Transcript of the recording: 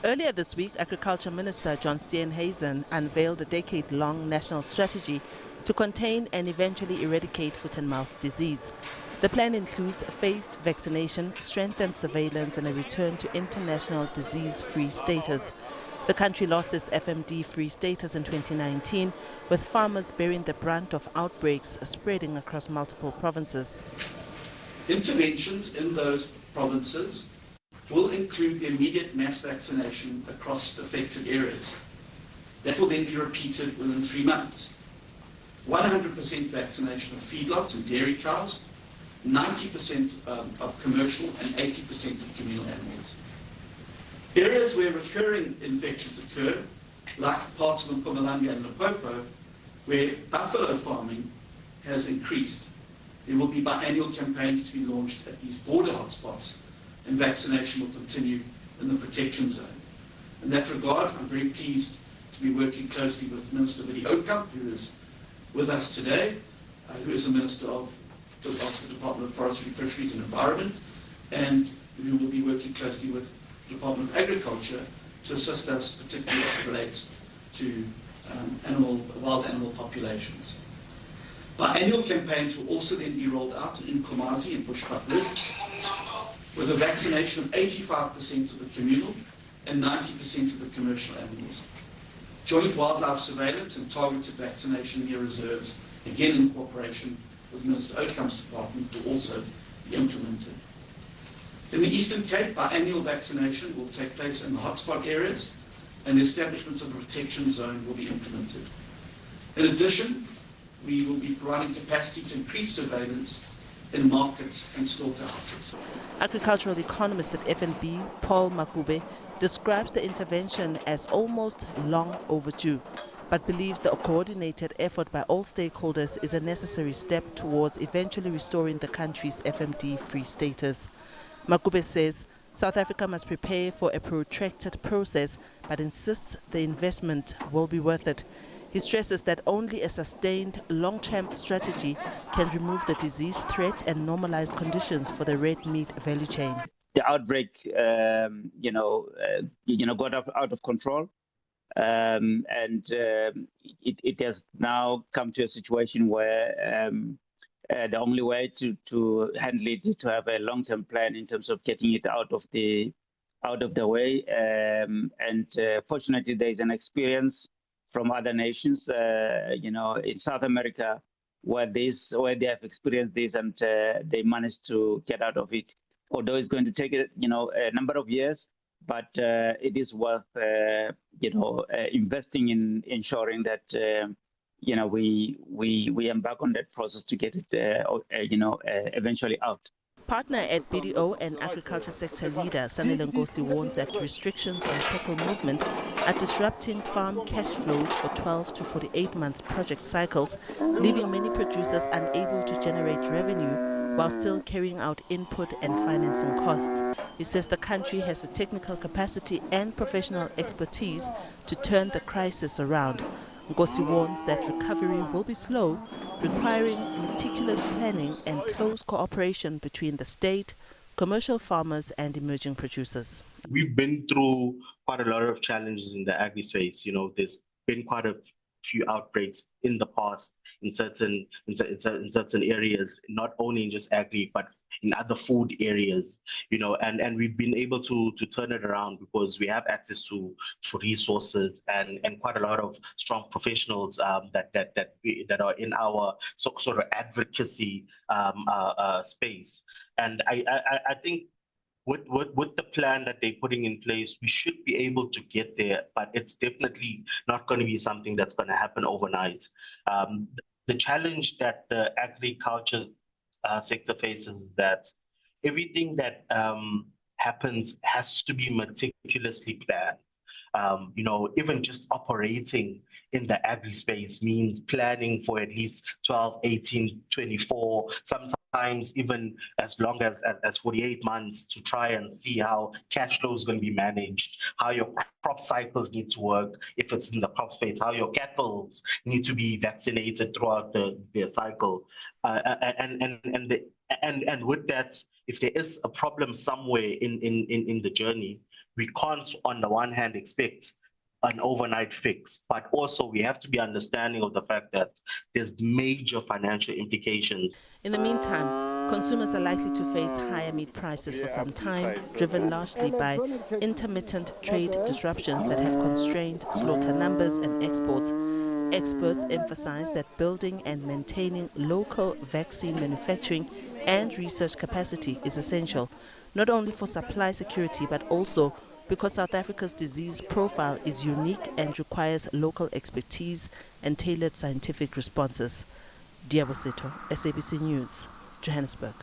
Earlier this week, Agriculture Minister John Steenhuisen unveiled a decade-long national strategy to contain and eventually eradicate foot-and-mouth disease. The plan includes phased vaccination, strengthened surveillance and a return to international disease-free status. The country lost its FMD-free status in 2019, with farmers bearing the brunt of outbreaks spreading across multiple provinces. Interventions in those provinces will include the immediate mass vaccination across affected areas. That will then be repeated within 3 months. 100% vaccination of feedlots and dairy cows, 90% of commercial and 80% of communal animals. Areas where recurring infections occur, like parts of Mpumalanga and Limpopo, where buffalo farming has increased, there will be biannual campaigns to be launched at these border hotspots, and vaccination will continue in the protection zone. In that regard, I'm very pleased to be working closely with Minister Willie Outkamp, who is with us today, who is the Minister of the Department of Forestry, Fisheries and Environment, and who will be working closely with the Department of Agriculture to assist us, particularly as it relates to wild animal populations. Biannual campaigns will also then be rolled out in Nkomazi and Bushbuckwood, with a vaccination of 85% of the communal and 90% of the commercial animals. Joint wildlife surveillance and targeted vaccination near reserves, again in cooperation with Minister Outkamp's department, will also be implemented. In the Eastern Cape, biannual vaccination will take place in the hotspot areas, and the establishment of a protection zone will be implemented. In addition, we will be providing capacity to increase surveillance in markets and slaughterhouses. Agricultural economist at FNB, Paul Makube, describes the intervention as almost long overdue, but believes the coordinated effort by all stakeholders is a necessary step towards eventually restoring the country's FMD-free status. Makube says South Africa must prepare for a protracted process, but insists the investment will be worth it. He stresses that only a sustained long-term strategy can remove the disease threat and normalize conditions for the red meat value chain. The outbreak, got out of control, and it has now come to a situation where the only way to handle it is to have a long-term plan in terms of getting it out of the way. Fortunately, there is an experience from other nations, in South America, where they have experienced this and they managed to get out of it. Although it's going to take a number of years, but it is worth investing in ensuring that we embark on that process to get it eventually out. Partner at BDO and agriculture sector leader Sanele Ngosi warns that restrictions on cattle movement are disrupting farm cash flows for 12 to 48 months project cycles, leaving many producers unable to generate revenue while still carrying out input and financing costs. He says the country has the technical capacity and professional expertise to turn the crisis around. Ngosi warns that recovery will be slow, requiring meticulous planning and close cooperation between the state, commercial farmers and emerging producers. We've been through quite a lot of challenges in the agri space. There's been quite a few outbreaks in the past in certain areas, not only in just agri, but in other food areas, and we've been able to turn it around because we have access to resources and quite a lot of strong professionals that are in our sort of advocacy space. And I think with the plan that they're putting in place, we should be able to get there, but it's definitely not going to be something that's going to happen overnight. The challenge that the agriculture sector faces is that everything that happens has to be meticulously planned. Even just operating in the agri space means planning for at least 12, 18, 24, sometimes even as long as 48 months to try and see how cash flow is going to be managed, how your crop cycles need to work, if it's in the crop space, how your cattle need to be vaccinated throughout their cycle. And with that, if there is a problem somewhere in the journey, we can't, on the one hand, expect an overnight fix, but also we have to be understanding of the fact that there's major financial implications. In the meantime, consumers are likely to face higher meat prices for some time, driven largely by intermittent trade disruptions that have constrained slaughter numbers and exports. Experts emphasize that building and maintaining local vaccine manufacturing and research capacity is essential, not only for supply security but also because South Africa's disease profile is unique and requires local expertise and tailored scientific responses. Diabosito, SABC News, Johannesburg.